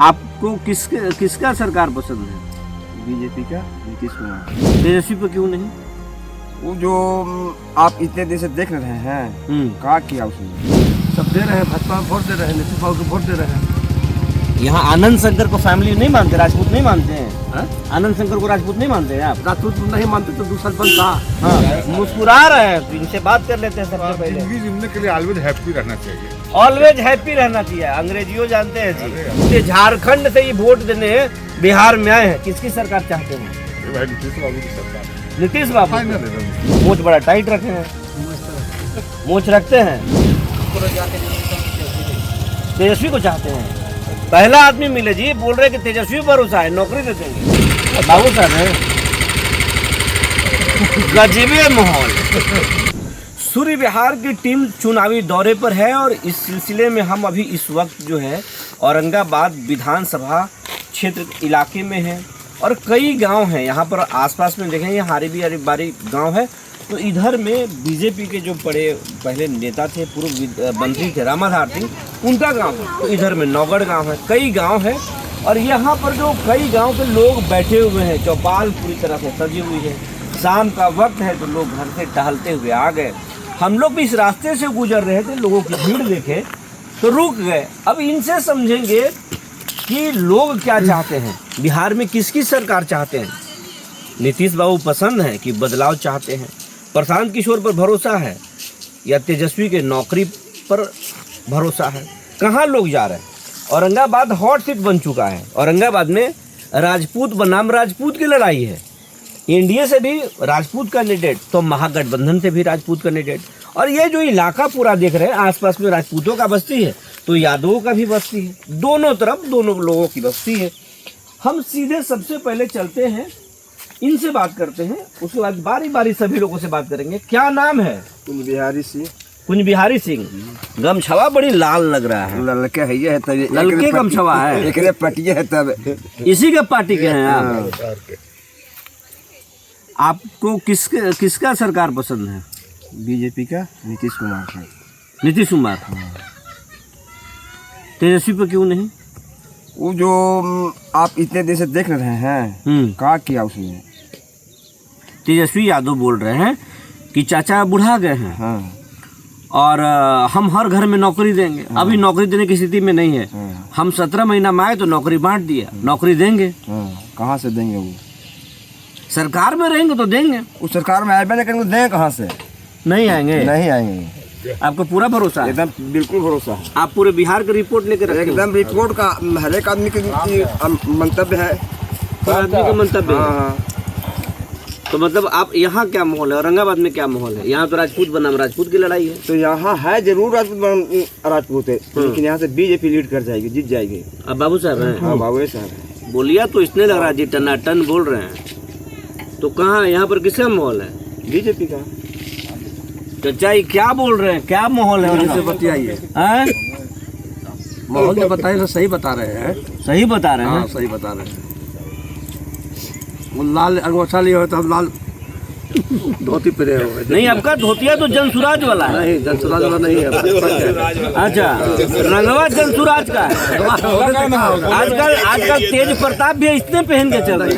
आपको किसका सरकार पसंद है? बीजेपी का नीतीश कुमार। तेजस्वी पर क्यों नहीं? वो जो आप इतने दिन से देख रहे हैं क्या किया उसने। सब दे रहे हैं, भाजपा में वोट दे रहे हैं, नीतीश बाबू को वोट दे रहे हैं। यहाँ आनंद शंकर को फैमिली नहीं मानते, राजपूत नहीं मानते हैं? आनंद शंकर को राजपूत नहीं मानते हैं आप? राजपूत नहीं मानते तो दूसरा बनता। हाँ, मुस्कुरा रहे हैं तो इनसे बात कर लेते हैं सबसे पहले। जिंदगी जीने के लिए ऑलवेज हैप्पी रहना चाहिए। ऑलवेज हैप्पी रहना चाहिए, अंग्रेजियों जानते हैं जी। ये झारखंड से ही वोट देने बिहार में आए हैं, किसकी सरकार चाहते हैं? ये भाई नीतीश बाबू की सरकार। नीतीश बाबू। फाइनल है। मूछ बड़ा टाइट रखे हैं, मूछ रखते हैं, तेजस्वी को चाहते हैं। पहला आदमी मिले जी, बोल रहे कि तेजस्वी भरोसा है, नौकरी दे देंगे। बाबू साहब है गजबे माहौल। सूर्य विहार की टीम चुनावी दौरे पर है और इस सिलसिले में हम अभी इस वक्त जो है औरंगाबाद विधानसभा क्षेत्र इलाके में है और कई गांव हैं यहाँ पर आसपास में। देखें ये हारी बारी गांव है। तो इधर में बीजेपी के जो बड़े पहले नेता थे, पूर्व मंत्री थे रामाधार सिंह, उनका गांव है। तो इधर में नौगढ़ गांव है, कई गांव है और यहाँ पर जो कई गांव के लोग बैठे हुए हैं, चौपाल पूरी तरह से सजी हुई है। शाम का वक्त है तो लोग घर से टहलते हुए आ गए। हम लोग भी इस रास्ते से गुजर रहे थे, लोगों की भीड़ देखे तो रुक गए। अब इनसे समझेंगे कि लोग क्या चाहते हैं, बिहार में किसकी सरकार चाहते हैं। नीतीश बाबू पसंद है कि बदलाव चाहते हैं, प्रशांत किशोर पर भरोसा है या तेजस्वी के नौकरी पर भरोसा है। कहाँ लोग जा रहे हैं? औरंगाबाद हॉट सीट बन चुका है। औरंगाबाद में राजपूत बनाम राजपूत की लड़ाई है। एनडीए से भी राजपूत कैंडिडेट तो महागठबंधन से भी राजपूत कैंडिडेट। और ये जो इलाका पूरा देख रहे हैं आसपास में राजपूतों का बस्ती है तो यादवों का भी बस्ती है, दोनों तरफ दोनों लोगों की बस्ती है। हम सीधे सबसे पहले चलते हैं, इनसे बात करते हैं, उसके बाद बारी बारी सभी लोगों से बात करेंगे। क्या नाम है? कुंज बिहारी सिंह। कुंज बिहारी सिंह। गमछवा बड़ी लाल लग रहा है। ललके है ये तब ललके गमछवा है, एकरे पटिया है तब इसी के पार्टी के हैं आप। आपको किसका सरकार पसंद है? बीजेपी का नीतीश कुमार का। नीतीश कुमार। तेजस्वी पर क्यों नहीं? वो जो आप इतने दिन से देख रहे हैं क्या किया उसने। तेजस्वी यादव बोल रहे हैं कि चाचा बुढ़ा गए हैं। हाँ। और हम हर घर में नौकरी देंगे। हाँ। अभी नौकरी देने की स्थिति में नहीं है। हाँ। हम 17 महीना में आए तो नौकरी बांट दिया। नौकरी देंगे। हाँ। कहाँ से देंगे? वो सरकार में रहेंगे तो देंगे। उस सरकार में आए नहीं करेंगे, देंगे कहाँ से? नहीं आएंगे। नहीं आएंगे। आपको पूरा भरोसा है? एकदम बिल्कुल भरोसा है। आप पूरे बिहार की रिपोर्ट लेकर रखे? एकदम रिपोर्ट का हर एक आदमी की मंतव्य है। हर आदमी का मंतव्य है। हाँ। तो मतलब आप यहाँ क्या माहौल है? औरंगाबाद में क्या माहौल है? यहाँ तो राजपूत बनाम राजपूत की लड़ाई है। तो यहाँ है जरूर राजपूत है, लेकिन यहाँ से बीजेपी लीड कर जाएगी, जीत जाएगी। अब बाबू साहब हैं? हाँ बाबू साहब है। बोलिया तो इसने लग रहा है जी, टनाटन बोल रहे हैं। तो कहाँ यहाँ पर किसका माहौल है? बीजेपी का। चाचा ये क्या बोल रहे हैं, क्या माहौल है? से बताइए, माहौल जो बताए तो सही बता रहे हैं। सही बता रहे हैं। हाँ, सही बता रहे हैं। वो लाल अंगोछा लिए हो तो हम लाल धोती पहने हुए। नहीं, आपका धोतिया तो जनसुराज वाला है। नहीं, जनसुराज वाला नहीं है। अच्छा, रंगवा जनसुराज का है। आजकल तेज प्रताप भी इतने पहन के चल रहे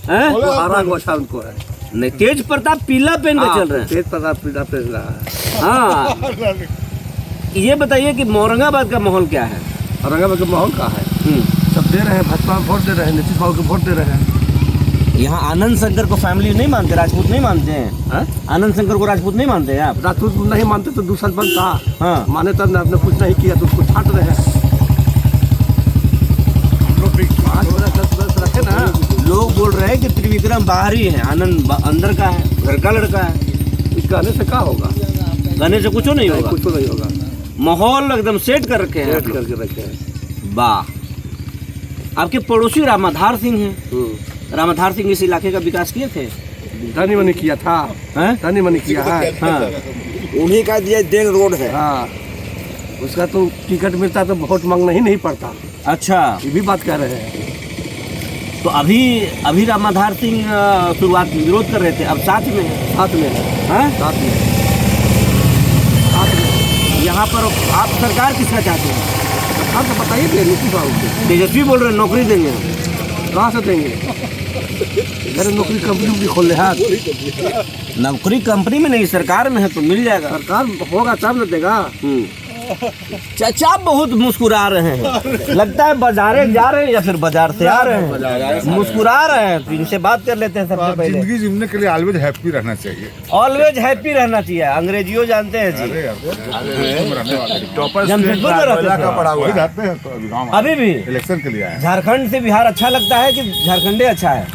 हैं। हरा अंगोछा उनको है। नहीं, तेज प्रताप पीला पहन के चल रहे हैं। तेज प्रताप पीला पहन रहा है। हाँ, ये बताइए कि औरंगाबाद का माहौल क्या है? औरंगाबाद का माहौल का है, सब दे रहे हैं, भाजपा में वोट दे रहे हैं, नीतीश बाबू को वोट दे रहे हैं। यहाँ आनंद शंकर को फैमिली नहीं मानते, राजपूत नहीं मानते हैं? आनंद शंकर को राजपूत नहीं मानते हैं आप? राजपूत नहीं मानते तो दूसरा बनता। हाँ। माने तब आपने कुछ नहीं किया तो उसको छाट रहे हैं। रखे ना, लोग बोल रहे हैं कि त्रिविक्रम बाहरी है, आनंद अंदर का है, घर का लड़का है। इस गाने से क्या होगा? गाने से कुछ नहीं होगा। कुछ नहीं होगा। माहौल एकदम सेट कर रखे हैं। सेट करके रखे हैं। वाह। आपके पड़ोसी रामाधार सिंह हैं। रामाधार सिंह इस इलाके का विकास किए थे? धनी मनी किया था। धनी मनी किया है। हाँ। उन्हीं का दिया देन रोड है। हाँ, उसका तो टिकट मिलता तो वोट मांगना ही नहीं पड़ता। अच्छा, ये भी बात कर रहे हैं। तो अभी रामाधार सिंह शुरुआत में विरोध कर रहे थे, अब साथ में है। साथ में हाँ? साथ में यहाँ पर आप सरकार किसका चाहते हैं? आप तो बताइए कि नीतीश बाबू को तेजस्वी बोल रहे हैं नौकरी देंगे हम। कहाँ से देंगे? अरे नौकरी कंपनी भी खोल ले हाथ। नौकरी कंपनी में नहीं, सरकार में है तो मिल जाएगा। सरकार होगा तब न देगा। चाचा बहुत मुस्कुरा रहे हैं, लगता है बाजारे जा रहे हैं या फिर बाजार से आ रहे हैं, मुस्कुरा रहे हैं। तो इनसे बात कर लेते हैं सबसे पहले। जिंदगी जीने के लिए ऑलवेज हैप्पी रहना चाहिए। ऑलवेज हैप्पी रहना चाहिए, अंग्रेजियों जानते हैं जी। जमशेदपुर में रहते थे। वही जाते हैं तो अभी गाँव अभी भी इलेक्शन के लिए आए हैं। झारखंड से बिहार अच्छा लगता है कि झारखंडे अच्छा है?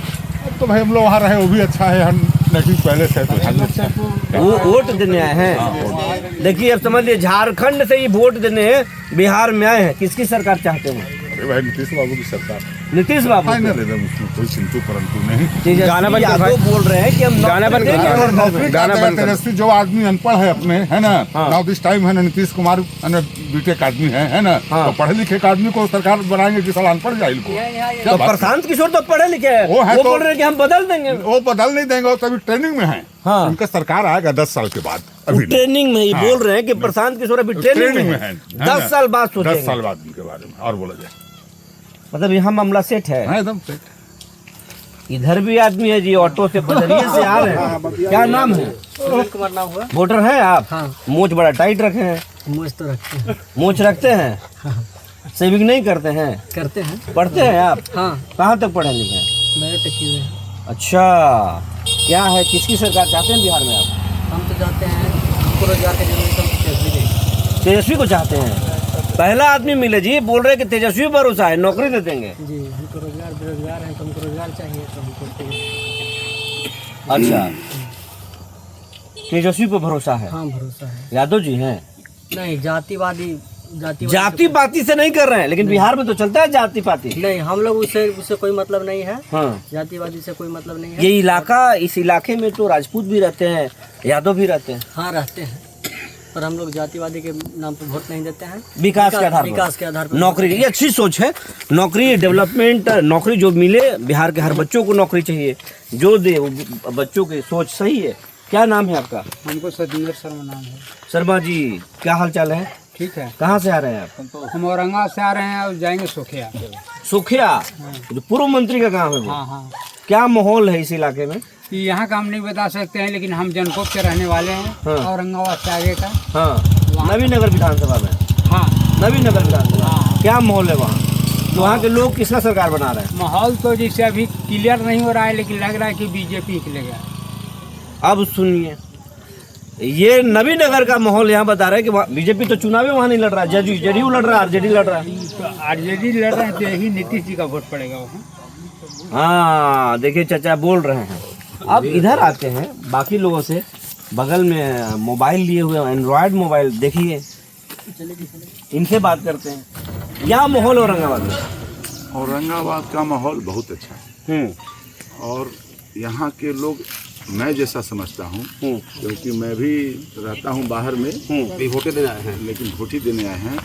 अब तो भाई हम लोग वहाँ रहे, वो भी अच्छा है। हम नेटिव पहले से तो हम लोग वो वोट देने आए हैं। देखिए अब समझ लीजिए, झारखंड से ही वोट देने बिहार में आए हैं। किसकी सरकार चाहते हैं? अरे भाई नीतीश बाबू की सरकार नीतीश बाबू। फाइनल एकदम, उसमें कोई चिंतु परंतु नहीं। तेजस्वी यादव बोल रहे हैं कि हम गाना बंद नौकरी देंगे। नौकरी का जगह तेजस्वी जो आदमी अनपढ़ है अपने, है ना, नाउ दिस टाइम है ना, नीतीश कुमार बीटेक आदमी है ना, तो पढ़े लिखे के आदमी को सरकार बनाएंगे जिस साल अनपढ़ जाहिल को। तो प्रशांत किशोर तो पढ़े लिखे हैं, वो है वो तो- बोल रहे हैं कि हम बदल देंगे। वो बदल नहीं देंगे, वो तभी ट्रेनिंग में है। हाँ। उनका सरकार आएगा 10 साल के बाद। अभी नहीं। ट्रेनिंग में ही हाँ। बोल रहे हैं कि प्रशांत किशोर अभी ट्रेनिंग में है। 10 साल बाद 10 सोचेंगे। साल बाद उनके बारे में और बोला जाए। मतलब यहाँ मामला सेट है। हाँ, एकदम सेट। इधर भी आदमी है जी, ऑटो से बजरिए से आ रहे हैं। क्या नाम है? कुमार नाम हुआ। वोटर हैं आप? हाँ। मूछ बड़ा टाइट रखे हैं। मुझ तो रखते हैं। मूछ रखते हैं? सेविंग नहीं करते हैं? करते हैं। पढ़ते हैं आप? हाँ, कहाँ तक पढ़े लिखे हैं? मेरे टकी हुए। अच्छा, क्या है, किसकी सरकार चाहते हैं बिहार में आप? हम तो जाते हैं, हमको रोजगार के जरूरत है, तेजस्वी देंगे। तेजस्वी को चाहते हैं? पहला आदमी मिले जी, बोल रहे हैं कि तेजस्वी भरोसा है, नौकरी दे देंगे। जी, हमको रोजगार, बेरोजगार है तो हमको रोजगार चाहिए तो हमको अच्छा, तेजस्वी पे भरोसा है? हाँ, भरोसा है। यादव जी हैं? नहीं, जाति जाति पाति से नहीं कर रहे हैं, लेकिन बिहार में तो चलता है जाति पाति। नहीं, हम लोग उससे कोई मतलब नहीं है। हाँ। जातिवादी से कोई मतलब नहीं है। ये इलाका, इस इलाके में तो राजपूत भी रहते हैं, यादव भी रहते हैं। हाँ, रहते हैं, पर हम लोग जातिवादी के नाम पर वोट नहीं देते हैं। विकास के आधार पर नौकरी, ये अच्छी सोच है। नौकरी, डेवलपमेंट, नौकरी जो मिले, बिहार के हर बच्चों को नौकरी चाहिए, जो दे वो बच्चों की सोच सही है। क्या नाम है आपका? हमको सज्जनर शर्मा नाम है। शर्मा जी, क्या हाल चाल है? ठीक है। कहाँ से आ रहे हैं आप? हम औरंगाबाद से आ रहे हैं और जाएंगे सोखिया। सुखिया, जो पूर्व मंत्री का गाँव है वो। हाँ। क्या माहौल है इस इलाके में? यहाँ का हम नहीं बता सकते हैं, लेकिन हम जनपद के रहने वाले हैं। हाँ। औरंगाबाद से आगे का। हाँ, नवीनगर विधानसभा में। हाँ, नवीनगर विधानसभा, क्या माहौल है वहाँ? तो वहाँ के लोग किसका सरकार बना रहे हैं? माहौल तो जैसे अभी क्लियर नहीं हो रहा है, लेकिन लग रहा है कि बीजेपी निकलेगा। अब सुनिए, ये नवीनगर का माहौल यहाँ बता रहे हैं कि बीजेपी तो चुनावी वहाँ नहीं लड़ रहा है, जदयू लड़ रहा है, आरजेडी लड़ रहा है। आरजेडी लड़ रहे हैं तो यही नीतीश जी का वोट पड़ेगा वहाँ। हाँ, देखिए चाचा बोल रहे हैं। अब इधर आते हैं बाकी लोगों से, बगल में मोबाइल लिए हुए, एंड्रॉयड मोबाइल, देखिए इनसे बात करते हैं। क्या माहौल औरंगाबाद में? औरंगाबाद का माहौल बहुत अच्छा है और यहाँ के लोग, मैं जैसा समझता हूँ, क्योंकि मैं भी रहता हूँ बाहर में, वोटें देने आए हैं, लेकिन वोट ही देने आए हैं,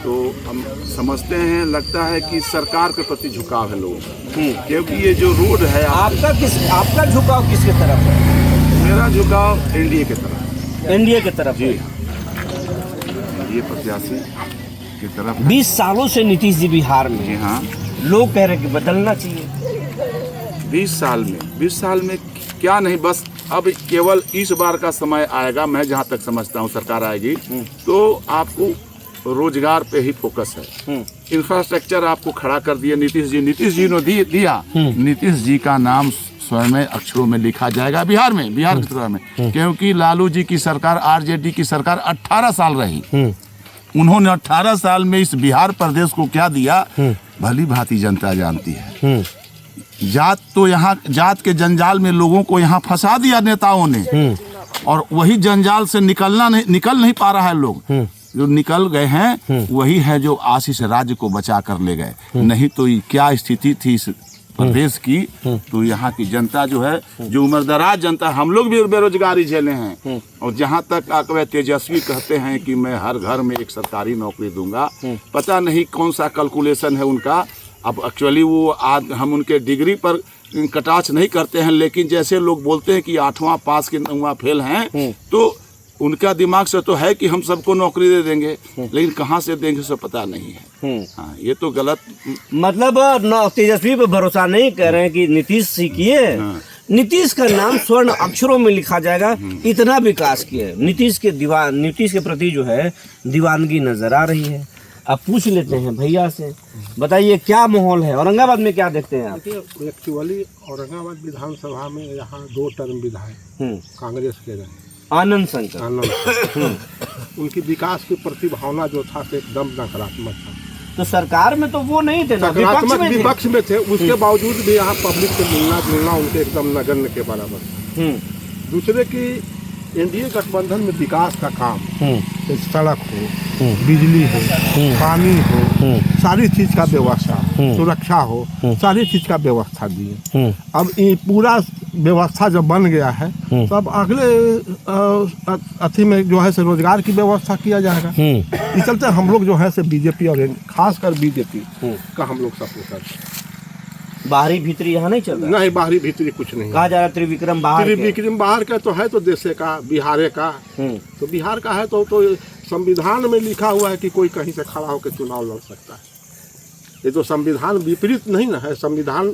तो हम समझते हैं, लगता है कि सरकार के प्रति झुकाव है लोगों का। क्योंकि ये जो रोड है, आपका झुकाव किसके तरफ है? मेरा झुकाव एनडीए की तरफ। एनडीए की तरफ? जी, एनडीए प्रत्याशी की तरफ। 20 सालों से नीतीश जी बिहार में। जी हाँ, लोग कह रहे हैं कि बदलना चाहिए। 20 साल में क्या नहीं, बस अब केवल इस बार का समय आएगा, मैं जहाँ तक समझता हूँ सरकार आएगी तो आपको रोजगार पे ही फोकस है। इंफ्रास्ट्रक्चर आपको खड़ा कर दिया नीतीश जी ने दिया। नीतीश जी का नाम स्वयं अक्षरों में लिखा जाएगा बिहार की तरह में, क्योंकि लालू जी की सरकार, आरजेडी की सरकार 18 साल रही। उन्होंने 18 साल में इस बिहार प्रदेश को क्या दिया, भली भांति जनता जानती है। जात के जंजाल में लोगों को यहाँ फंसा दिया नेताओं ने, और वही जंजाल से निकल नहीं पा रहा है लोग। जो निकल गए हैं वही है जो आशीष राज्य को बचा कर ले गए, नहीं तो क्या स्थिति थी इस प्रदेश की। तो यहाँ की जनता जो है, जो उम्रदराज जनता, हम लोग भी बेरोजगारी झेले हैं। और जहाँ तक वह तेजस्वी कहते हैं कि मैं हर घर में एक सरकारी नौकरी दूंगा, पता नहीं कौन सा कैलकुलेशन है उनका। अब एक्चुअली वो आज हम उनके डिग्री पर कटाक्ष नहीं करते हैं, लेकिन जैसे लोग बोलते हैं कि 8वां पास के 9वां फेल हैं, तो उनका दिमाग से तो है कि हम सबको नौकरी दे देंगे, लेकिन कहाँ से देंगे सो पता नहीं है। हाँ, ये तो गलत। मतलब तेजस्वी पे भरोसा नहीं कर रहे हैं कि नीतीश जी किए। नीतीश का नाम स्वर्ण अक्षरों में लिखा जाएगा, इतना विकास किए। नीतीश के प्रति जो है दीवानगी नजर आ रही है। अब पूछ लेते हैं भैया से, बताइए क्या माहौल है औरंगाबाद में, क्या देखते हैं आप? एक्चुअली औरंगाबाद विधानसभा में यहाँ 2 टर्म विधायक कांग्रेस के रहे, आनंद शंकर। उनकी विकास की प्रति भावना जो था से एकदम नकारात्मक था। तो सरकार में तो वो नहीं थे ना, विपक्ष में थे, उसके बावजूद भी यहाँ पब्लिक से मिलना जुलना उनके एकदम नगण्य के बराबर था। दूसरे की एनडीए गठबंधन में विकास का काम, सड़क हो, बिजली हो, पानी हो, सारी चीज का व्यवस्था, सुरक्षा हो, सारी चीज का व्यवस्था दिए। अब ये पूरा व्यवस्था जब बन गया है तो अब अगले अथी में जो है से रोजगार की व्यवस्था किया जाएगा। इस चलते हम लोग जो है से बीजेपी और खासकर बीजेपी का हम लोग सपोर्टर हैं। बाहरी भीतरी यहाँ नहीं चल रहा? नहीं, बाहरी भीतरी कुछ नहीं। कहा जा रहा त्रिविक्रम बाहर का तो है, तो देशे का, बिहार का, तो बिहार का है तो संविधान में लिखा हुआ है कि कोई कहीं से खड़ा होकर चुनाव लड़ सकता है। ये तो संविधान विपरीत नहीं ना है, संविधान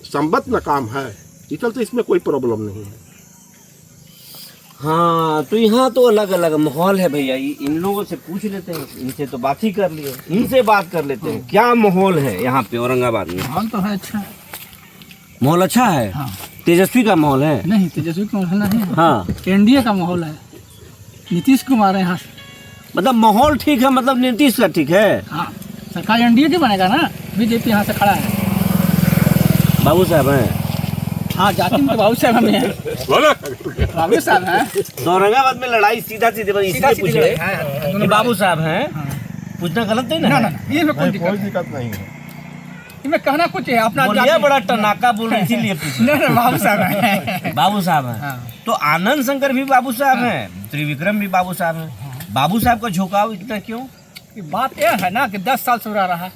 संबद्ध न काम है, इस चलते इसमें कोई प्रॉब्लम नहीं है। हाँ, तो यहाँ तो अलग अलग माहौल है भैया। इन लोगों से पूछ लेते हैं, इनसे तो बात ही कर लिए, इनसे बात कर लेते हैं क्या माहौल है यहाँ पे औरंगाबाद में। माहौल तो है अच्छा, माहौल अच्छा है। हाँ। तेजस्वी का माहौल है? नहीं, तेजस्वी का माहौल नहीं है। हाँ, एनडीए का माहौल है, नीतीश कुमार है यहाँ से। मतलब माहौल ठीक है, मतलब नीतीश का ठीक है। हाँ, सरकार एनडीए की बनेगा ना, बीजेपी यहाँ से खड़ा है। बाबू साहब हैं? हाँ, जाति में तो बाबू साहब में है, बाबू साहब हैं। तो औरंगाबाद में लड़ाई सीधा सीधे इसलिए पूछे कि बाबू साहब हैं, पूछना गलत नहीं ना? ये में कोई दिक्कत नहीं है, इसमें कहना कुछ है अपना। बोलिए, बड़ा टनाका बोल रहे इसीलिए पूछे। नहीं, बाबू साहब हैं। बाबू साहब हैं। तो आनंद शंकर भी बाबू साहब हैं, त्रिविक्रम भी बाबू साहब हैं। बाबू साहब का झुकाव इतना क्यों? बात यह है ना कि 10 साल से रह रहा है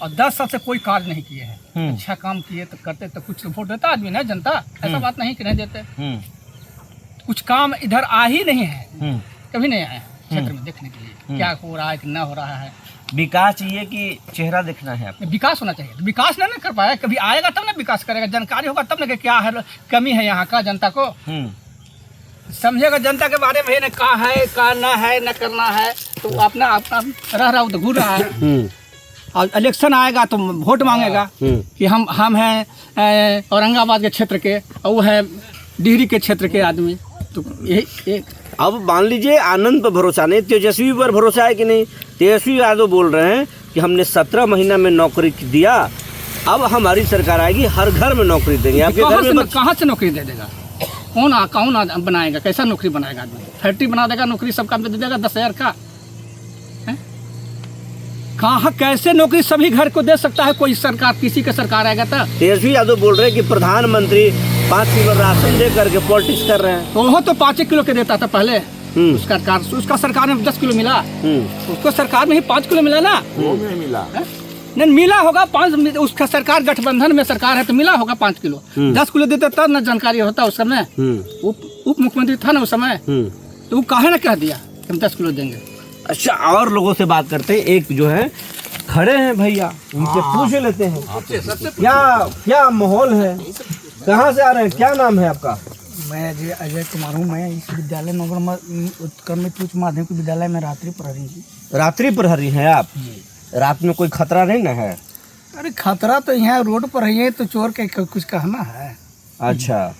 और 10 साल से कोई कार्य नहीं किए हैं। अच्छा काम किए तो करते तो कुछ वोट देता आदमी ना, जनता। ऐसा बात नहीं कि नहीं देते। कुछ काम इधर आ ही नहीं है, कभी नहीं आया क्षेत्र में देखने के लिए क्या हो रहा है कि न हो रहा है। विकास चाहिए कि चेहरा देखना है आपको? विकास होना चाहिए। तो विकास नहीं कर पाया, कभी आएगा तब ना विकास करेगा, जानकारी होगा तब ना कि क्या है, कमी है यहाँ का, जनता को समझेगा। जनता के बारे में कहा है, कहा ना है, न करना है, तो अपना अपना रह रहा तो घूर रहा है। और इलेक्शन आएगा तो वोट मांगेगा कि हम हैं औरंगाबाद के क्षेत्र के, और वो है डिहरी के क्षेत्र के आदमी। तो यही अब मान लीजिए आनंद पर भरोसा नहीं, तेजस्वी पर भरोसा है कि नहीं? तेजस्वी यादव बोल रहे हैं कि हमने 17 महीना में नौकरी दिया, अब हमारी सरकार आएगी, हर घर में नौकरी देंगे। आपके घर में कहाँ से नौकरी दे देगा? कौन बनाएगा? कैसा नौकरी बनाएगा आदमी? फैक्ट्री बना देगा, नौकरी सब काम पे दे देगा 10,000 का। कहाँ कैसे नौकरी सभी घर को दे सकता है कोई सरकार? किसी का सरकार आएगा तो? तेजस्वी यादव बोल रहे हैं कि प्रधानमंत्री 5 किलो राशन दे करके पॉलिटिक्स कर रहे हैं। तो वो तो 5 किलो के देता था पहले, उसका सरकार में 10 किलो मिला, उसको सरकार में ही 5 किलो मिला ना। वो नहीं मिला, नहीं मिला होगा 5। उसका सरकार गठबंधन में सरकार है तो मिला होगा 5 किलो। 10 किलो देता तब ना जानकारी होता उस समय। उप मुख्यमंत्री था ना उस समय, तो वो काहे ना कह दिया हम 10 किलो देंगे। अच्छा, और लोगों से बात करते हैं। एक जो है खड़े हैं भैया, उनसे पूछ लेते हैं क्या माहौल है, कहाँ से आ रहे हैं, क्या नाम है आपका? मैं अजय कुमार हूँ। मैं इस विद्यालय उत्क्रमित उच्च माध्यमिक विद्यालय में रात्रि प्रहरी हूँ। रात्रि प्रहरी हैं आप? रात में कोई खतरा नहीं ना है? अरे खतरा तो यहाँ रोड पर है, तो चोर के कुछ कहना है। अच्छा,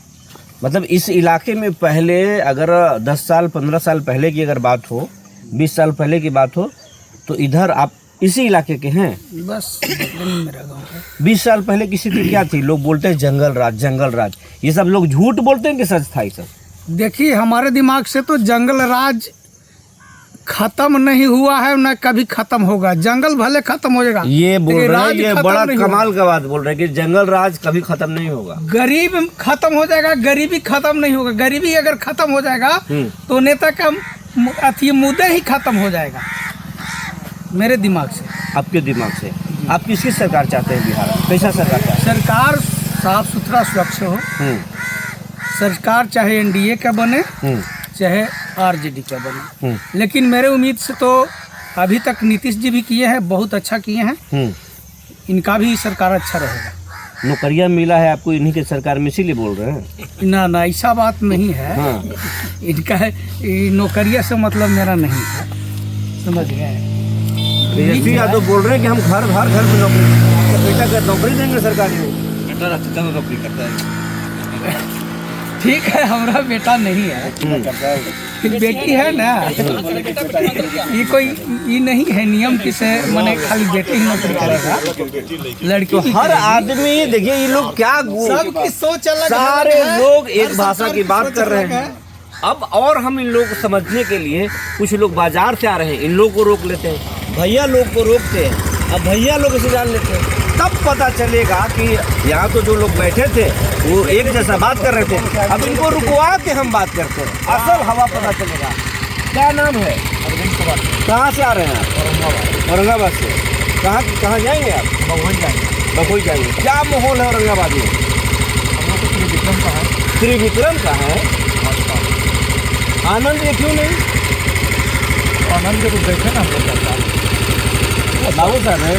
मतलब इस इलाके में पहले अगर 10 साल 15 साल पहले की अगर बात हो, 20 साल पहले की बात हो, तो इधर आप इसी इलाके के हैं? बस मेरा गाँव है। 20 साल पहले की स्थिति क्या थी? लोग बोलते हैं जंगल राज, ये सब लोग झूठ बोलते हैं कि सच था ये सब? देखिए, हमारे दिमाग से तो जंगल राज खत्म नहीं हुआ है, न कभी खत्म होगा। जंगल भले खत्म हो जाएगा, ये बोल रहे हैं, ये बड़ा कमाल का बात बोल रहे हैं कि जंगल राज कभी खत्म नहीं होगा। गरीब खत्म हो जाएगा, गरीबी खत्म नहीं होगा। गरीबी अगर खत्म हो जाएगा तो नेता का मुद्दा ही खत्म हो जाएगा, मेरे दिमाग से। आपके दिमाग से आप किसकी सरकार चाहते हैं बिहार में? कैसा सरकार चाहते हैं? सरकार साफ सुथरा स्वच्छ हो। सरकार चाहे एनडीए का बने, चाहे आरजेडी का बने, लेकिन मेरे उम्मीद से तो अभी तक नीतीश जी भी किए हैं, बहुत अच्छा किए हैं, इनका भी सरकार अच्छा रहेगा। नौकरियां मिला है आपको इन्हीं के सरकार में, इसीलिए बोल रहे हैं? ना ना ऐसा बात नहीं है। हाँ। इनका नौकरिया से मतलब मेरा नहीं है, समझ गए? तेजस्वी यादव बोल रहे हैं कि हम घर में नौकरी, बेटा का नौकरी देंगे सरकारी में। बेटा नौकरी करता है। ठीक है, हमारा बेटा नहीं है, बेटी है ना। ये कोई ये नहीं है नियम कि से मैंने खाली बेटी ही नौकरी करेगा, लड़की तो हर आदमी देखिए ये लोग क्या सबकी सोच अलग सारे है। लोग एक हर भाषा की बात सोच कर रहे अलग हैं। अब और हम इन लोगों को समझने के लिए कुछ लोग बाजार से आ रहे हैं, इन लोग को रोक लेते हैं, भैया लोग को रोकते हैं, अब भैया लोग इसे जान लेते हैं, तब पता चलेगा कि यहाँ तो जो लोग बैठे थे वो एक जैसा बात कर रहे थे, अब इनको रुकवा के हम बात करते हैं, असल हवा पता चलेगा। क्या नाम है? कहाँ से आ रहे हैं आप? औरंगाबाद से। कहाँ जाएंगे आप? बखोई जाएंगे। क्या माहौल है औरंगाबाद में? त्रिविक्रम का है। आनंद ये क्यों नहीं? आनंद को देखे ना बाबू साहब है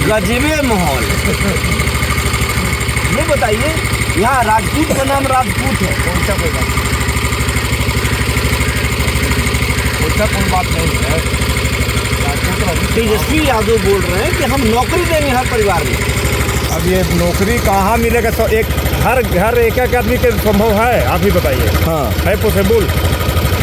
गजबे माहौल। ये बताइए यहाँ राजपूत का नाम राजपूत है, कोई बात नहीं है। तेजस्वी यादव बोल रहे हैं कि हम नौकरी देंगे हर परिवार में। अब ये नौकरी कहाँ मिलेगा? तो एक हर घर एक आदमी के संभव है? आप ही बताइए। हाँ है पॉसिबल?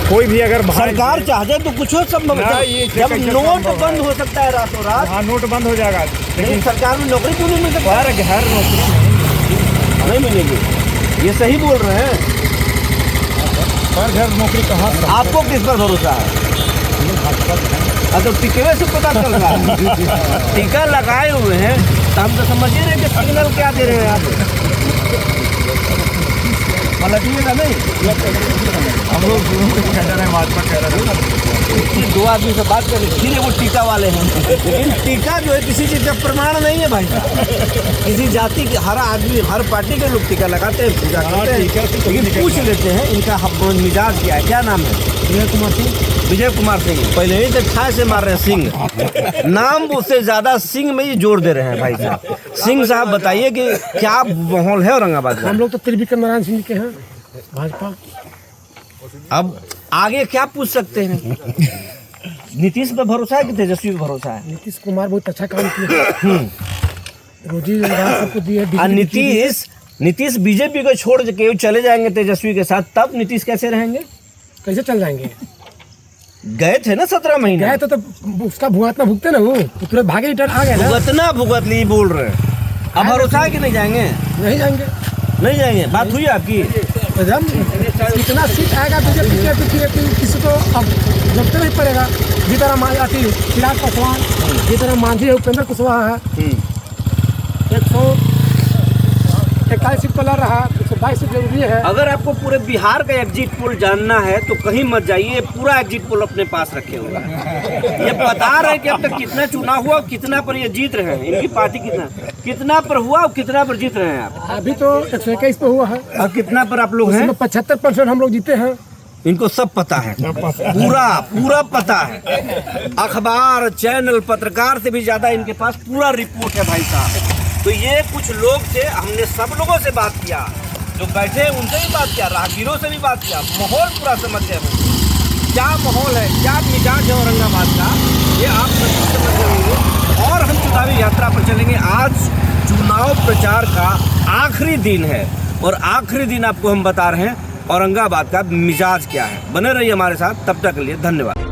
कोई भी अगर सरकार चाहते तो कुछ हो संभव है। जब नोट बंद हो सकता है रातों रात, हाँ नोट बंद हो जाएगा, लेकिन सरकार में नौकरी क्यों नहीं मिल सकती? हर घर नौकरी नहीं मिलेगी, ये सही बोल रहे हैं। हर घर नौकरी कहाँ? आपको किस पर भरोसा है? तो टिकवे से पता चल रहा है। टीका लगाए हुए हैं तो हम तो समझ ही रहे कि सिग्नल क्या दे रहे हैं आप। पलटिएगा नहीं, हम लोग कह रहे हैं भाजपा कह रहे हैं। दो आदमी से बात करें फिर वो टीका वाले हैं, लेकिन टीका जो है किसी चीज़ का प्रमाण नहीं है भाई साहब। किसी जाति के हर आदमी हर पार्टी के लोग टीका लगाते हैं, पूजा करते हैं, लेकिन पूछ लेते हैं इनका मिजाज क्या है। क्या नाम है? विजय कुमार सिंह। विजय कुमार सिंह। पहले ही से ठाए से मार रहे हैं सिंह, नाम उससे ज्यादा सिंह में ही जोर दे रहे हैं भाई साहब। सिंह साहब बताइए कि क्या माहौल है औरंगाबाद में? हम लोग तो त्रिविक्रम नारायण सिंह के हैं, भाजपा। अब आगे क्या पूछ सकते हैं? नीतीश पे भरोसा है कि तेजस्वी पे भरोसा है? नीतीश कुमार बहुत अच्छा काम किया, रोजी रोजगार सबको दिए। नीतीश बीजेपी को छोड़ के चले जाएंगे तेजस्वी के साथ, तब नीतीश कैसे रहेंगे? कैसे चल जाएंगे? गए थे ना 17 महीने, गए तो उसका भुगतना भुगते ना, वो तो तुरंत भागे रिटर्न आ गए ना। भुगतना भुगत ली बोल रहे हैं। अब भरोसा है कि नहीं जाएंगे? नहीं जाएंगे, नहीं जाएंगे। बात हुई आपकी? एकदम कितना सीट आएगा बीजेपी के, किसी को अब जबते नहीं पड़ेगा। जितना आती चिराग पासवान, जितना मांझी है, उपेंद्र कुशवाहा है, 141 सीट पर लड़ रहा है, 122 सीट जरूरी है। अगर आपको पूरे बिहार का एग्जिट पोल जानना है तो कहीं मत जाइए, पूरा एग्जिट पोल अपने पास रखे हुए हैं। ये बता रहे हैं कि अब तक कितना चुनाव हुआ, कितना पर ये जीत रहे हैं, इनकी पार्टी कितना पर हुआ और कितना पर जीत रहे हैं आप? अभी तो 121 पे हुआ है, और कितना पर आप लोग हैं? 75% हम लोग जीते हैं। इनको सब पता है, पूरा पता है। अखबार, चैनल, पत्रकार से भी ज्यादा इनके पास पूरा रिपोर्ट है भाई साहब। तो ये कुछ लोग थे, हमने सब लोगों से बात किया, जो बैठे हैं उनसे भी बात किया, राहगीरों से भी बात किया, माहौल पूरा समझते हैं। क्या माहौल है, क्या मिजाज है औरंगाबाद का, ये आप सब समझ जाएंगे। और हम चुनावी यात्रा पर चलेंगे। आज चुनाव प्रचार का आखिरी दिन है और आखिरी दिन आपको हम बता रहे हैं औरंगाबाद का मिजाज क्या है। बने रहिए हमारे साथ, तब तक के लिए धन्यवाद।